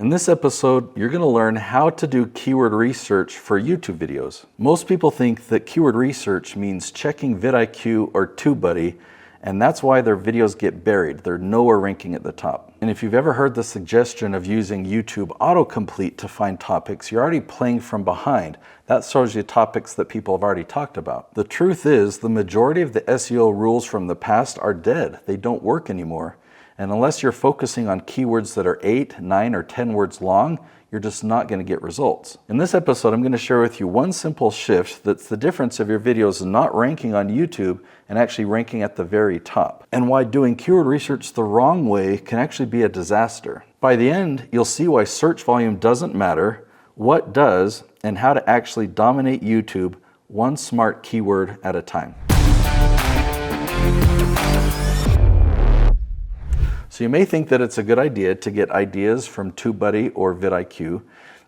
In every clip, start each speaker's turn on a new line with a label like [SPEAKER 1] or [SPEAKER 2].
[SPEAKER 1] In this episode, you're going to learn how to do keyword research for YouTube videos. Most people think that keyword research means checking vidIQ or TubeBuddy, and that's why their videos get buried. They're nowhere ranking at the top. And if you've ever heard the suggestion of using YouTube autocomplete to find topics, you're already playing from behind. That shows you topics that people have already talked about. The truth is, the majority of the SEO rules from the past are dead. They don't work anymore. And unless you're focusing on keywords that are 8, 9, or 10 words long, you're just not going to get results. In this episode, I'm going to share with you one simple shift that's the difference of your videos not ranking on YouTube and actually ranking at the very top, and why doing keyword research the wrong way can actually be a disaster. By the end, you'll see why search volume doesn't matter, what does, and how to actually dominate YouTube one smart keyword at a time. So you may think that it's a good idea to get ideas from TubeBuddy or vidIQ,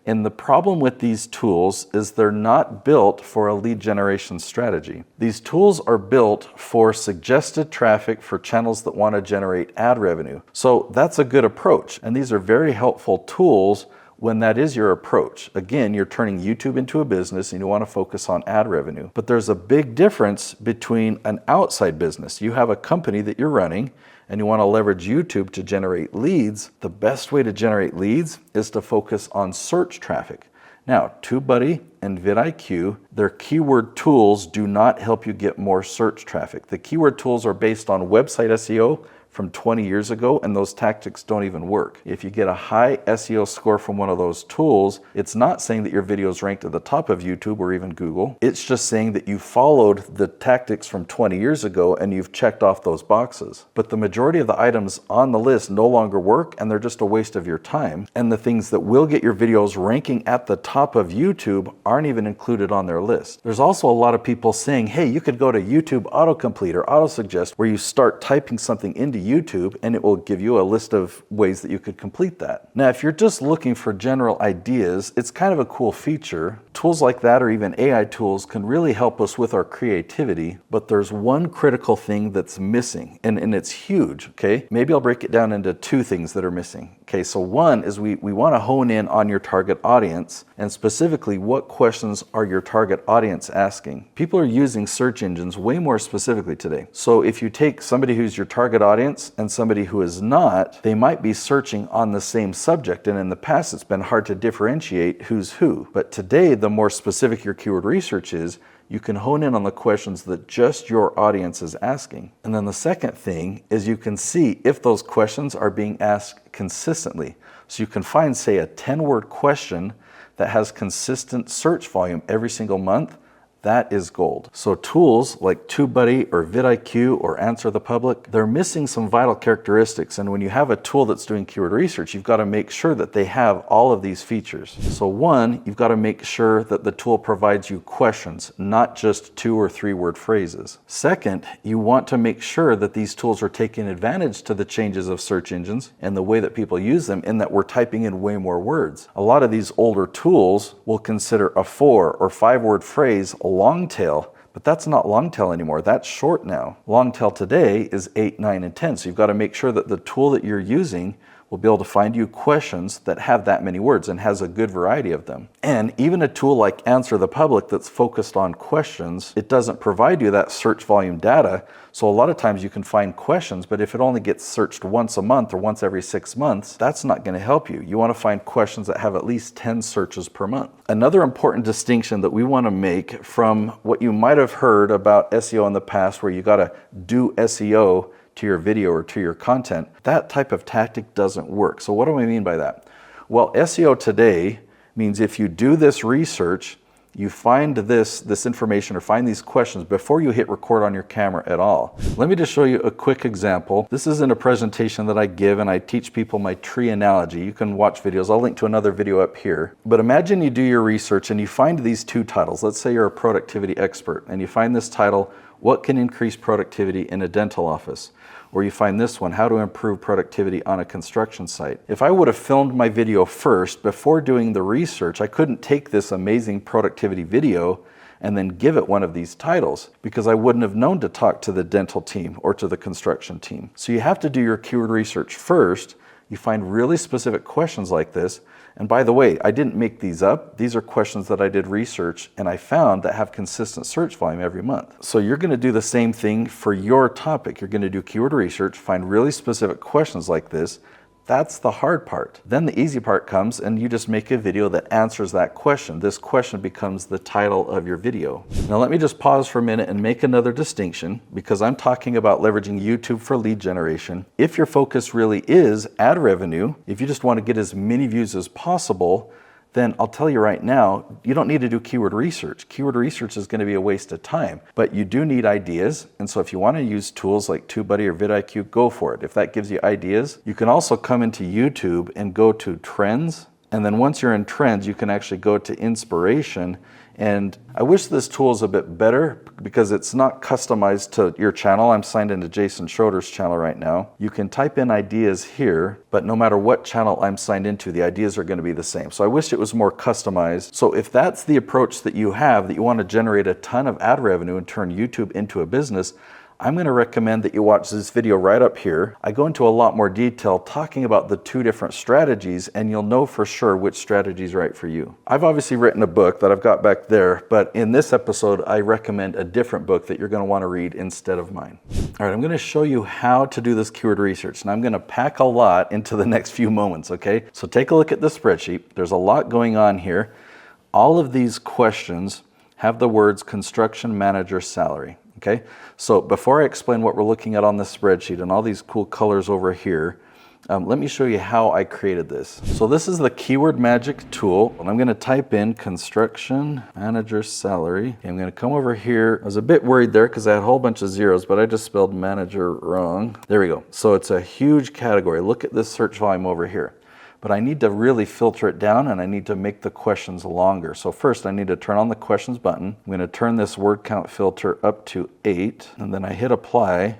[SPEAKER 1] and the problem with these tools is they're not built for a lead generation strategy. These tools are built for suggested traffic for channels that want to generate ad revenue. So that's a good approach, and these are very helpful tools when that is your approach. Again, you're turning YouTube into a business and you want to focus on ad revenue. But there's a big difference between an outside business. You have a company that you're running and you want to leverage YouTube to generate leads. The best way to generate leads is to focus on search traffic. Now, TubeBuddy and vidIQ, their keyword tools do not help you get more search traffic. The keyword tools are based on website SEO from 20 years ago, and those tactics don't even work. If you get a high SEO score from one of those tools, it's not saying that your video is ranked at the top of YouTube or even Google. It's just saying that you followed the tactics from 20 years ago and you've checked off those boxes. But the majority of the items on the list no longer work, and they're just a waste of your time. And the things that will get your videos ranking at the top of YouTube aren't even included on their list. There's also a lot of people saying, hey, you could go to YouTube autocomplete or autosuggest, where you start typing something into YouTube and it will give you a list of ways that you could complete that. Now, if you're just looking for general ideas, it's kind of a cool feature. Tools like that, or even AI tools, can really help us with our creativity, but there's one critical thing that's missing, and it's huge, okay? Maybe I'll break it down into two things that are missing. Okay, so one is we want to hone in on your target audience, and specifically, what questions are your target audience asking? People are using search engines way more specifically today. So if you take somebody who's your target audience and somebody who is not, they might be searching on the same subject, and in the past it's been hard to differentiate who's who. But today, the more specific your keyword research is, you can hone in on the questions that just your audience is asking. And then the second thing is you can see if those questions are being asked consistently. So you can find, say, a 10-word question that has consistent search volume every single month. That is gold. So tools like TubeBuddy or vidIQ or Answer the Public, they're missing some vital characteristics. And when you have a tool that's doing keyword research, you've got to make sure that they have all of these features. So one, you've got to make sure that the tool provides you questions, not just 2 or 3 word phrases. Second, you want to make sure that these tools are taking advantage to the changes of search engines and the way that people use them, in that we're typing in way more words. A lot of these older tools will consider a 4 or 5 word phrase long tail, but that's not long tail anymore. That's short now. Long tail today is 8, 9, and 10. So you've got to make sure that the tool that you're using will be able to find you questions that have that many words and has a good variety of them. And even a tool like Answer the Public that's focused on questions, it doesn't provide you that search volume data. So a lot of times you can find questions, but if it only gets searched once a month or once every 6 months, that's not going to help you. You want to find questions that have at least 10 searches per month. Another important distinction that we want to make from what you might have heard about SEO in the past, where you got to do SEO to your video or to your content, that type of tactic doesn't work. So what do I mean by that? Well, SEO today means if you do this research, you find this information or find these questions before you hit record on your camera at all. Let me just show you a quick example. This is in a presentation that I give, and I teach people my tree analogy. You can watch videos. I'll link to another video up here. But imagine you do your research and you find these 2 titles. Let's say you're a productivity expert and you find this title, What Can Increase Productivity in a Dental Office? Or you find this one, How to Improve Productivity on a Construction Site. If I would have filmed my video first before doing the research, I couldn't take this amazing productivity video and then give it one of these titles, because I wouldn't have known to talk to the dental team or to the construction team. So you have to do your keyword research first. you find really specific questions like this. And by the way, I didn't make these up. These are questions that I did research and I found that have consistent search volume every month. So you're going to do the same thing for your topic. You're going to do keyword research, find really specific questions like this. That's the hard part. Then the easy part comes and you just make a video that answers that question. This question becomes the title of your video. Now let me just pause for a minute and make another distinction, because I'm talking about leveraging YouTube for lead generation. If your focus really is ad revenue, if you just want to get as many views as possible, then I'll tell you right now, you don't need to do keyword research. Keyword research is going to be a waste of time, but you do need ideas. And so if you want to use tools like TubeBuddy or vidIQ, go for it. If that gives you ideas, you can also come into YouTube and go to trends. And then once you're in trends, you can actually go to inspiration. And I wish this tool is a bit better because it's not customized to your channel. I'm signed into Jason Schroeder's channel right now. You can type in ideas here, but no matter what channel I'm signed into, the ideas are going to be the same. So I wish it was more customized. So if that's the approach that you have, that you want to generate a ton of ad revenue and turn YouTube into a business, I'm going to recommend that you watch this video right up here. I go into a lot more detail talking about the two different strategies, and you'll know for sure which strategy is right for you. I've obviously written a book that I've got back there, but in this episode, I recommend a different book that you're going to want to read instead of mine. All right, I'm going to show you how to do this keyword research, and I'm going to pack a lot into the next few moments, okay? So take a look at the spreadsheet. There's a lot going on here. All of these questions have the words construction manager salary. Okay, so before I explain what we're looking at on this spreadsheet and all these cool colors over here, let me show you how I created this. So this is the keyword magic tool, and I'm going to type in construction manager salary. Okay, I'm going to come over here. I was a bit worried there because I had a whole bunch of zeros, but I just spelled manager wrong. There we go. So it's a huge category. Look at this search volume over here. But I need to really filter it down, and I need to make the questions longer. So first I need to turn on the questions button. I'm going to turn this word count filter up to 8, and then I hit apply.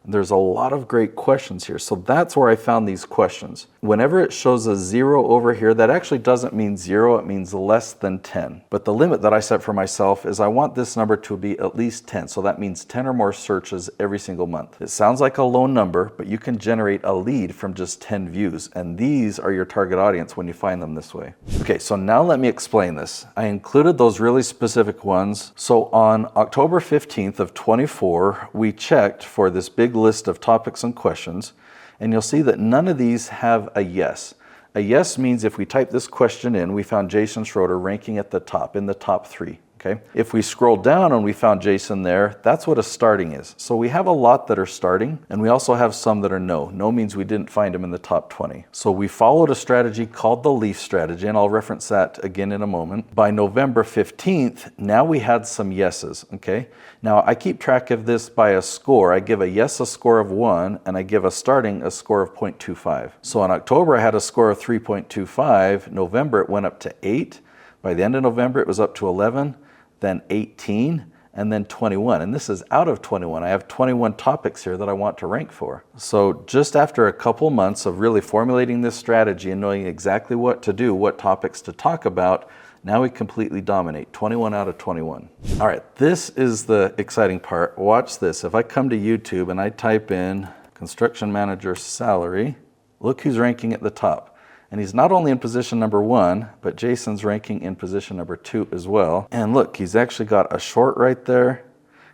[SPEAKER 1] There's a lot of great questions here. So that's where I found these questions. Whenever it shows a 0 over here, that actually doesn't mean 0, it means less than 10. But the limit that I set for myself is I want this number to be at least 10. So that means 10 or more searches every single month. It sounds like a low number, but you can generate a lead from just 10 views. And these are your target audience when you find them this way. Okay, so now let me explain this. I included those really specific ones. So on October 15th of 24, we checked for this big list of topics and questions, and you'll see that none of these have a yes. A yes means if we type this question in, we found Jason Schroeder ranking at the top, in the top 3. Okay. If we scroll down and we found Jason there, that's what a starting is. So we have a lot that are starting, and we also have some that are no. No means we didn't find him in the top 20. So we followed a strategy called the leaf strategy, and I'll reference that again in a moment. By November 15th, now we had some yeses. Okay. Now I keep track of this by a score. I give a yes a score of 1, and I give a starting a score of 0.25. So in October I had a score of 3.25. November it went up to 8. By the end of November it was up to 11. Then 18, and then 21. And this is out of 21. I have 21 topics here that I want to rank for. So just after a couple months of really formulating this strategy and knowing exactly what to do, what topics to talk about, now we completely dominate, 21 out of 21. All right, this is the exciting part. Watch this. If I come to YouTube and I type in construction manager salary, look who's ranking at the top. And he's not only in position number 1, but Jason's ranking in position number 2 as well. And look, he's actually got a short right there.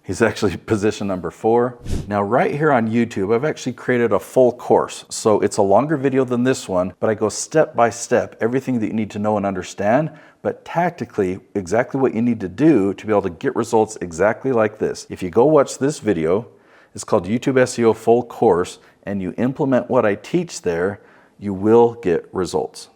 [SPEAKER 1] He's actually position number 4. Now right here on YouTube, I've actually created a full course. So it's a longer video than this one, but I go step by step, everything that you need to know and understand, but tactically, exactly what you need to do to be able to get results exactly like this. If you go watch this video, it's called YouTube SEO Full Course, and you implement what I teach there, you will get results.